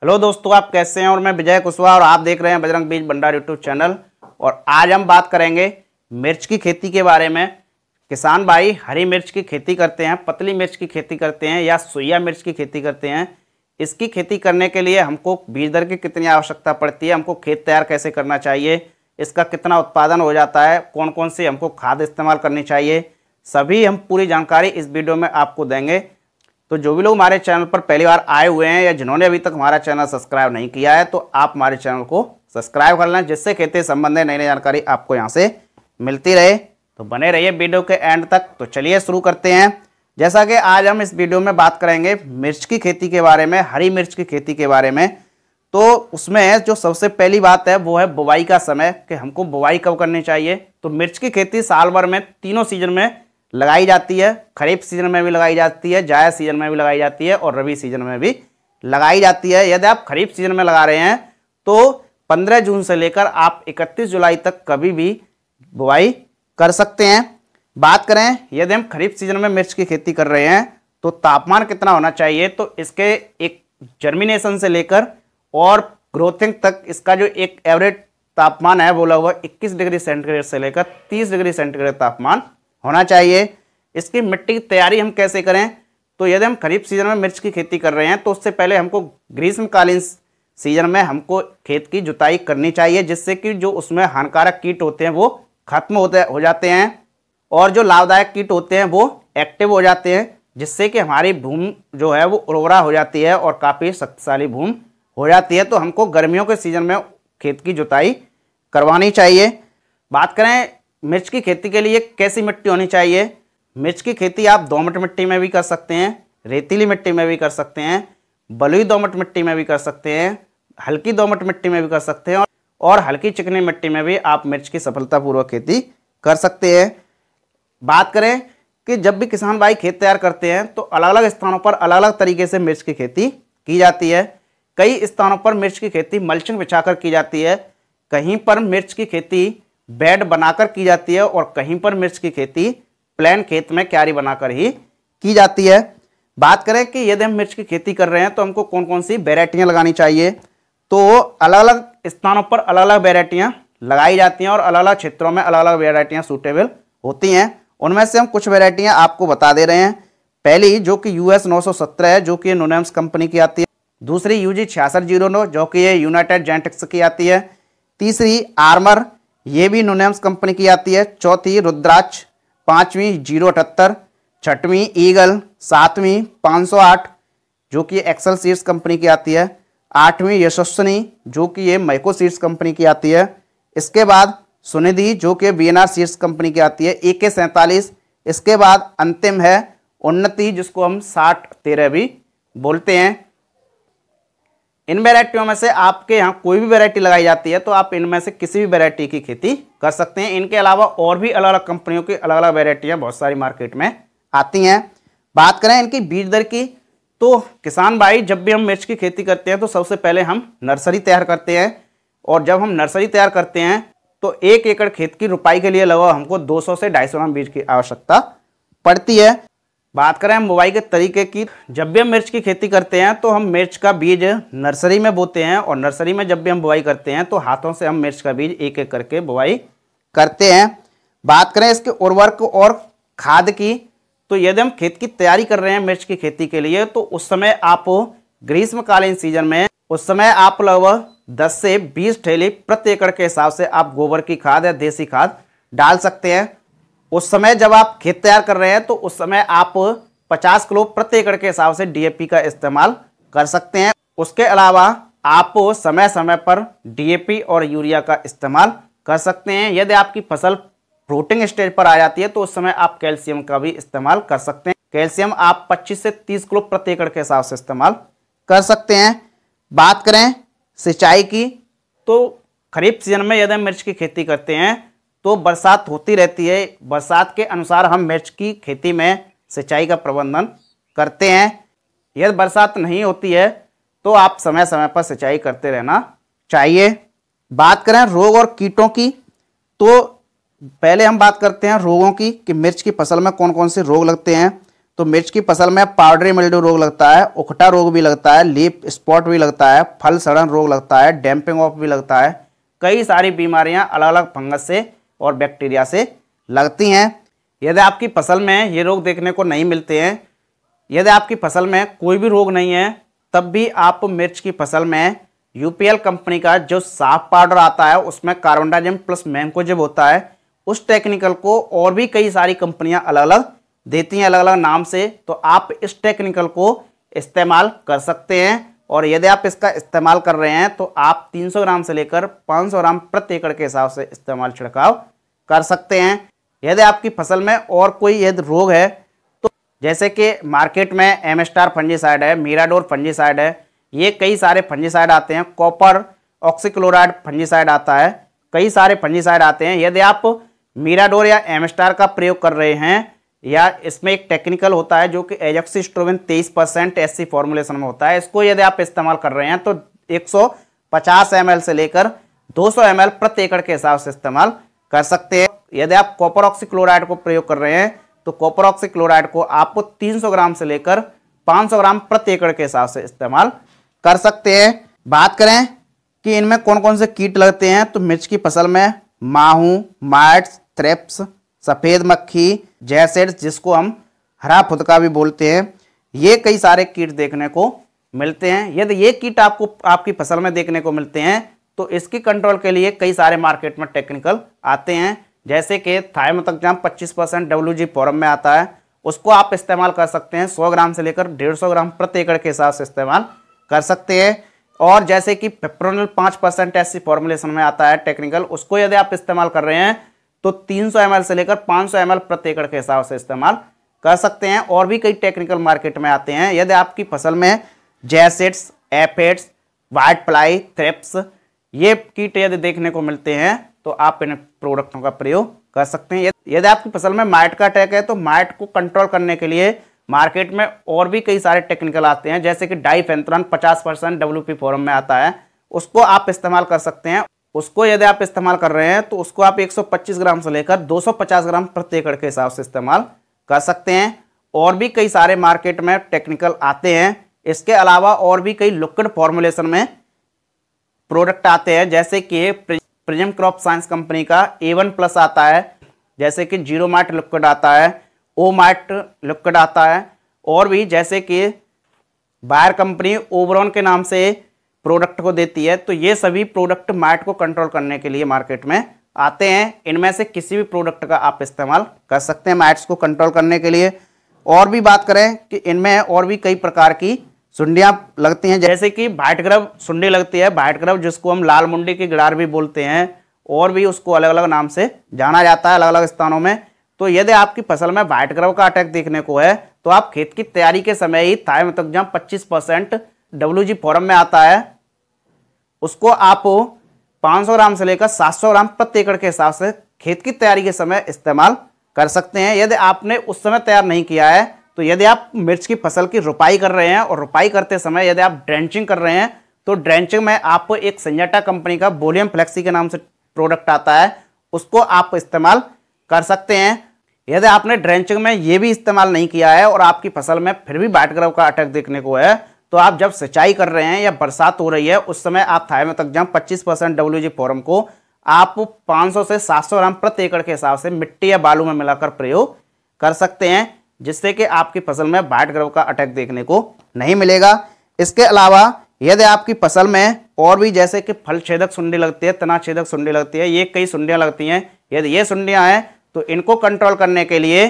Hello दोस्तों, आप कैसे हैं। और मैं विजय कुशवाहा और आप देख रहे हैं बजरंग बीज भंडार यूट्यूब चैनल। और आज हम बात करेंगे मिर्च की खेती के बारे में। किसान भाई हरी मिर्च की खेती करते हैं, पतली मिर्च की खेती करते हैं या सोया मिर्च की खेती करते हैं। इसकी खेती करने के लिए हमको बीज दर की कितनी आवश्यकता पड़ती है, हमको खेत तैयार कैसे करना चाहिए, इसका कितना उत्पादन हो जाता है, कौन कौन सी हमको खाद इस्तेमाल करनी चाहिए, सभी हम पूरी जानकारी इस वीडियो में आपको देंगे। तो जो भी लोग हमारे चैनल पर पहली बार आए हुए हैं या जिन्होंने अभी तक हमारा चैनल सब्सक्राइब नहीं किया है, तो आप हमारे चैनल को सब्सक्राइब कर लें, जिससे खेती संबंधी नई नई जानकारी आपको यहाँ से मिलती रहे। तो बने रहिए वीडियो के एंड तक। तो चलिए शुरू करते हैं। जैसा कि आज हम इस वीडियो में बात करेंगे मिर्च की खेती के बारे में, हरी मिर्च की खेती के बारे में। तो उसमें जो सबसे पहली बात है वो है बुवाई का समय, कि हमको बुवाई कब करनी चाहिए। तो मिर्च की खेती साल भर में तीनों सीजन में लगाई जाती है। खरीफ सीजन में भी लगाई जाती है, जायद सीजन में भी लगाई जाती है और रबी सीजन में भी लगाई जाती है। यदि आप खरीफ सीजन में लगा रहे हैं तो 15 जून से लेकर आप 31 जुलाई तक कभी भी बुवाई कर सकते हैं। बात करें यदि हम खरीफ सीजन में मिर्च की खेती कर रहे हैं तो तापमान कितना होना चाहिए, तो इसके एक जर्मिनेशन से लेकर और ग्रोथिंग तक इसका जो एक एवरेज तापमान है वो लगभग 21 डिग्री सेंटीग्रेड से लेकर 30 डिग्री सेंटीग्रेड तापमान होना चाहिए। इसकी मिट्टी की तैयारी हम कैसे करें, तो यदि हम खरीफ सीजन में मिर्च की खेती कर रहे हैं तो उससे पहले हमको ग्रीष्मकालीन सीजन में हमको खेत की जुताई करनी चाहिए, जिससे कि जो उसमें हानिकारक कीट होते हैं वो खत्म हो जाते हैं और जो लाभदायक कीट होते हैं वो एक्टिव हो जाते हैं, जिससे कि हमारी भूमि जो है वो उर्वरा हो जाती है और काफ़ी शक्तिशाली भूमि हो जाती है। तो हमको गर्मियों के सीजन में खेत की जुताई करवानी चाहिए। बात करें मिर्च की खेती के लिए कैसी मिट्टी होनी चाहिए। मिर्च की खेती आप दोमट मिट्टी में भी कर सकते हैं, रेतीली मिट्टी में भी कर सकते हैं, बलुई दोमट मिट्टी में भी कर सकते हैं, हल्की दोमट मिट्टी में भी कर सकते हैं और हल्की चिकनी मिट्टी में भी आप मिर्च की सफलतापूर्वक खेती कर सकते हैं। बात करें कि जब भी किसान भाई खेत तैयार करते हैं तो अलग अलग स्थानों पर अलग अलग तरीके से मिर्च की खेती की जाती है। कई स्थानों पर मिर्च की खेती मल्चिंग बिछाकर की जाती है, कहीं पर मिर्च की खेती बेड बनाकर की जाती है और कहीं पर मिर्च की खेती प्लेन खेत में क्यारी बनाकर ही की जाती है। बात करें कि यदि हम मिर्च की खेती कर रहे हैं तो हमको कौन कौन सी वेराइटियां लगानी चाहिए, तो अलग अलग स्थानों पर अलग अलग वेराइटियां लगाई जाती हैं और अलग अलग क्षेत्रों में अलग अलग वेराइटियां सूटेबल होती हैं। उनमें से हम कुछ वेराइटियां आपको बता दे रहे हैं। पहली जो कि US 917 है, जो कि नोनेम्स कंपनी की आती है। दूसरी UG 6609 जो कि ये यूनाइटेड जेनेटिक्स की आती है। तीसरी आर्मर, ये भी नोनेम्स कंपनी की आती है। चौथी रुद्राक्ष, पांचवी 078, छठवीं ईगल, सातवीं 508 जो कि एक्सल सीड्स कंपनी की आती है। आठवीं यशस्विनी जो कि ये मैको सीड्स कंपनी की आती है। इसके बाद सुनिधि जो कि VNR सीड्स कंपनी की आती है। AK 47। इसके बाद अंतिम है उन्नति, जिसको हम 6013 भी बोलते हैं। इन वेराइटियों में से आपके यहाँ कोई भी वैरायटी लगाई जाती है तो आप इनमें से किसी भी वैरायटी की खेती कर सकते हैं। इनके अलावा और भी अलग अलग कंपनियों की अलग अलग वैरायटियां बहुत सारी मार्केट में आती हैं। बात करें इनकी बीज दर की, तो किसान भाई जब भी हम मिर्च की खेती करते हैं तो सबसे पहले हम नर्सरी तैयार करते हैं। और जब हम नर्सरी तैयार करते हैं तो 1 एकड़ खेत की रुपाई के लिए लगभग हमको 200 से 250 ग्राम बीज की आवश्यकता पड़ती है। बात करें हम बुवाई के तरीके की, जब भी हम मिर्च की खेती करते हैं तो हम मिर्च का बीज नर्सरी में बोते हैं और नर्सरी में जब भी हम बुवाई करते हैं तो हाथों से हम मिर्च का बीज एक एक करके बुवाई करते हैं। बात करें इसके उर्वरक और खाद की, तो यदि हम खेत की तैयारी कर रहे हैं मिर्च की खेती के लिए तो उस समय आप ग्रीष्मकालीन सीजन में उस समय आप लगभग 10 से 20 थैली प्रति एकड़ के हिसाब से आप गोबर की खाद या देसी खाद डाल सकते हैं। उस समय जब आप खेत तैयार कर रहे हैं तो उस समय आप 50 किलो प्रति एकड़ के हिसाब से DAP का इस्तेमाल कर सकते हैं। उसके अलावा आप समय समय पर DAP और यूरिया का इस्तेमाल कर सकते हैं। यदि आपकी फसल फ्रूटिंग स्टेज पर आ जाती है तो उस समय आप कैल्शियम का भी इस्तेमाल कर सकते हैं। कैल्शियम आप 25 से 30 किलो प्रति एकड़ के हिसाब से इस्तेमाल कर सकते हैं। बात करें सिंचाई की, तो खरीफ सीजन में यदि हम मिर्च की खेती करते हैं तो बरसात होती रहती है। बरसात के अनुसार हम मिर्च की खेती में सिंचाई का प्रबंधन करते हैं। यदि बरसात नहीं होती है तो आप समय समय पर सिंचाई करते रहना चाहिए। बात करें रोग और कीटों की, तो पहले हम बात करते हैं रोगों की कि मिर्च की फसल में कौन कौन से रोग लगते हैं। तो मिर्च की फसल में पाउडरी मिल्ड्यू रोग लगता है, उकटा रोग भी लगता है, लीफ स्पॉट भी लगता है, फल सड़न रोग लगता है, डैम्पिंग ऑफ भी लगता है। कई सारी बीमारियां अलग अलग फंगस से और बैक्टीरिया से लगती हैं। यदि आपकी फसल में ये रोग देखने को नहीं मिलते हैं, यदि आपकी फसल में कोई भी रोग नहीं है, तब भी आप मिर्च की फसल में यूपीएल कंपनी का जो साफ पाउडर आता है उसमें कार्बेंडाजिम प्लस मैंकोजेब होता है, उस टेक्निकल को और भी कई सारी कंपनियां अलग अलग देती हैं अलग अलग नाम से, तो आप इस टेक्निकल को इस्तेमाल कर सकते हैं। और यदि आप इसका इस्तेमाल कर रहे हैं तो आप 300 ग्राम से लेकर 500 ग्राम प्रति एकड़ के हिसाब से इस्तेमाल छिड़काव कर सकते हैं। यदि आपकी फसल में और कोई यदि रोग है, तो जैसे कि मार्केट में एमस्टार फंजीसाइड है, मीराडोर फंजीसाइड है, ये कई सारे फंजीसाइड आते हैं, कॉपर ऑक्सीक्लोराइड फंजीसाइड आता है, कई सारे फंजीसाइड आते हैं। यदि आप मीराडोर या एमस्टार का प्रयोग कर रहे हैं, या इसमें एक टेक्निकल होता है जो कि एजॉक्सिस्ट्रोबिन 23% एससी फॉर्मुलेशन में होता है, इसको यदि आप इस्तेमाल कर रहे हैं तो 150 ml से लेकर 200 ml प्रति एकड़ के हिसाब से इस्तेमाल कर सकते हैं। यदि आप कॉपर ऑक्सीक्लोराइड को प्रयोग कर रहे हैं तो कॉपर ऑक्सीक्लोराइड को आप 300 ग्राम से लेकर 500 ग्राम प्रति एकड़ के हिसाब से इस्तेमाल कर सकते हैं। बात करें कि इनमें कौन कौन से कीट लगते हैं, तो मिर्च की फसल में माहू, माइट्स, थ्रिप्स, सफ़ेद मक्खी, जैसेड्स जिसको हम हरा फुदका भी बोलते हैं, ये कई सारे कीट देखने को मिलते हैं। यदि ये कीट आपको आपकी फसल में देखने को मिलते हैं तो इसकी कंट्रोल के लिए कई सारे मार्केट में टेक्निकल आते हैं, जैसे कि थाइमेथोक्साम 25% WG फॉर्म में आता है, उसको आप इस्तेमाल कर सकते हैं। 100 ग्राम से लेकर 150 ग्राम प्रति एकड़ के हिसाब से इस्तेमाल कर सकते हैं। और जैसे कि पेप्रोनिल 5% एससी फॉर्मुलेशन में आता है टेक्निकल, उसको यदि आप इस्तेमाल कर रहे हैं तो 300 ml से लेकर 500 ml प्रति एकड़ के हिसाब से इस्तेमाल कर सकते हैं। और भी कई टेक्निकल मार्केट में आते हैं। यदि आपकी फसल में जैसेड्स, एफेड्स, व्हाइट फ्लाई, थ्रिप्स, ये कीट यदि देखने को मिलते हैं तो आप इन प्रोडक्टों का प्रयोग कर सकते हैं। यदि आपकी फसल में माइट का अटैक है तो माइट को कंट्रोल करने के लिए मार्केट में और भी कई सारे टेक्निकल आते हैं, जैसे कि डाइफेंथ्रॉन 50% WP फॉर्म में आता है, उसको आप इस्तेमाल कर सकते हैं। उसको यदि आप इस्तेमाल कर रहे हैं तो उसको आप 125 ग्राम से लेकर 250 ग्राम प्रति एकड़ के हिसाब से इस्तेमाल कर सकते हैं। और भी कई सारे मार्केट में टेक्निकल आते हैं। इसके अलावा और भी कई लिक्विड फॉर्मुलेशन में प्रोडक्ट आते हैं, जैसे कि प्रिज्म क्रॉप साइंस कंपनी का A1+ आता है, जैसे कि जीरो माइट लिक्विड आता है, ओ माइट लिक्विड आता है, और भी जैसे कि बायर कंपनी ओबरॉन के नाम से प्रोडक्ट को देती है। तो ये सभी प्रोडक्ट माइट को कंट्रोल करने के लिए मार्केट में आते हैं। इनमें से किसी भी प्रोडक्ट का आप इस्तेमाल कर सकते हैं माइट्स को कंट्रोल करने के लिए। और भी बात करें कि इनमें और भी कई प्रकार की सुंडियां लगती हैं, जैसे कि व्हाइट ग्रब सुंडी लगती है, व्हाइट ग्रब जिसको हम लाल मुंडी की गिडार भी बोलते हैं, और भी उसको अलग अलग नाम से जाना जाता है अलग अलग स्थानों में। तो यदि आपकी फसल में व्हाइट ग्रब का अटैक देखने को है तो आप खेत की तैयारी के समय ही थाइमेथोक्साम 25% WG फॉर्म में आता है, उसको आप 500 ग्राम से लेकर 700 ग्राम प्रति एकड़ के हिसाब से खेत की तैयारी के समय इस्तेमाल कर सकते हैं। यदि आपने उस समय तैयार नहीं किया है तो यदि आप मिर्च की फसल की रुपाई कर रहे हैं और रुपाई करते समय यदि आप ड्रेंचिंग कर रहे हैं तो ड्रेंचिंग में आपको एक सिंजेंटा कंपनी का वोलियम फ्लेक्सी के नाम से प्रोडक्ट आता है, उसको आप इस्तेमाल कर सकते हैं। यदि आपने ड्रेंचिंग में ये भी इस्तेमाल नहीं किया है और आपकी फसल में फिर भी व्हाइट ग्रब का अटैक देखने को है, तो आप जब सिंचाई कर रहे हैं या बरसात हो रही है उस समय आप थाइमेथोक्साम 25% WG फॉर्म को आप 500 से 700 ग्राम प्रति एकड़ के हिसाब से मिट्टी या बालू में मिलाकर प्रयोग कर सकते हैं, जिससे कि आपकी फसल में व्हाइट ग्रब का अटैक देखने को नहीं मिलेगा। इसके अलावा यदि आपकी फसल में और भी जैसे कि फल छेदक सुंडी लगती है, तना छेदक सुंडी लगती है, ये कई सुंडियां लगती हैं, यदि ये सुंडियां हैं तो इनको कंट्रोल करने के लिए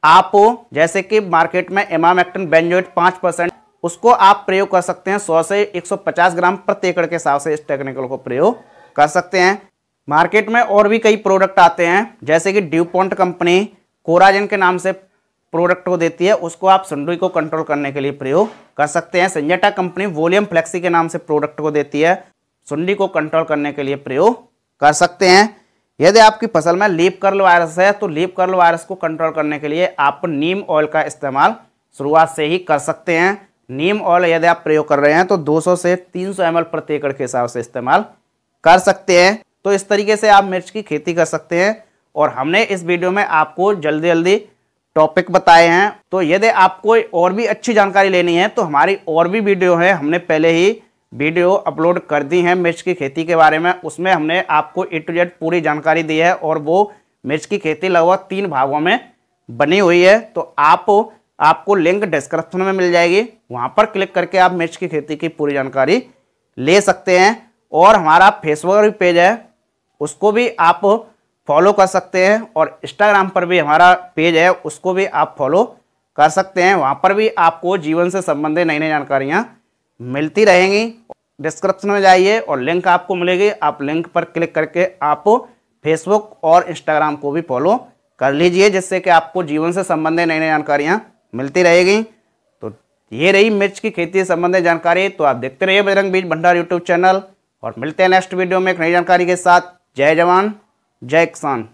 आप जैसे कि मार्केट में इमामेक्टिन बेंजोएट 5%, उसको आप प्रयोग कर सकते हैं 100 से 150 ग्राम प्रति एकड़ के हिसाब से इस टेक्निकल को प्रयोग कर सकते हैं। मार्केट में और भी कई प्रोडक्ट आते हैं, जैसे कि ड्यूपॉन्ट कंपनी कोराजेन के नाम से प्रोडक्ट को देती है, उसको आप सुंडी को कंट्रोल करने के लिए प्रयोग कर सकते हैं। सिंजेंटा कंपनी वोलियम फ्लेक्सी के नाम से प्रोडक्ट को देती है, सुंडी को कंट्रोल करने के लिए प्रयोग कर सकते हैं। यदि आपकी फसल में लीफ कर्ल वायरस है तो लीफ कर्ल वायरस को कंट्रोल करने के लिए आप नीम ऑयल का इस्तेमाल शुरुआत से ही कर सकते हैं। नीम ऑयल यदि आप प्रयोग कर रहे हैं तो 200 से 300 ml प्रति एकड़ के हिसाब से इस्तेमाल कर सकते हैं। तो इस तरीके से आप मिर्च की खेती कर सकते हैं। और हमने इस वीडियो में आपको जल्दी जल्दी टॉपिक बताए हैं। तो यदि आपको और भी अच्छी जानकारी लेनी है तो हमारी और भी वीडियो है, हमने पहले ही वीडियो अपलोड कर दी है मिर्च की खेती के बारे में। उसमें हमने आपको A to Z पूरी जानकारी दी है और वो मिर्च की खेती लगभग 3 भागों में बनी हुई है। तो आपको लिंक डिस्क्रिप्शन में मिल जाएगी, वहाँ पर क्लिक करके आप मिर्च की खेती की पूरी जानकारी ले सकते हैं। और हमारा फेसबुक पेज है, उसको भी आप फॉलो कर सकते हैं और इंस्टाग्राम पर भी हमारा पेज है, उसको भी आप फॉलो कर सकते हैं। वहाँ पर भी आपको जीवन से संबंधित नई नई जानकारियाँ मिलती रहेंगी। डिस्क्रिप्शन में जाइए और लिंक आपको मिलेगी, आप लिंक पर क्लिक करके आप फेसबुक और इंस्टाग्राम को भी फॉलो कर लीजिए, जिससे कि आपको जीवन से संबंधित नई नई जानकारियाँ मिलती रहेगी। तो ये रही मिर्च की खेती से संबंधित जानकारी। तो आप देखते रहिए बजरंग बीज भंडार यूट्यूब चैनल और मिलते हैं नेक्स्ट वीडियो में एक नई जानकारी के साथ। जय जवान जय किसान।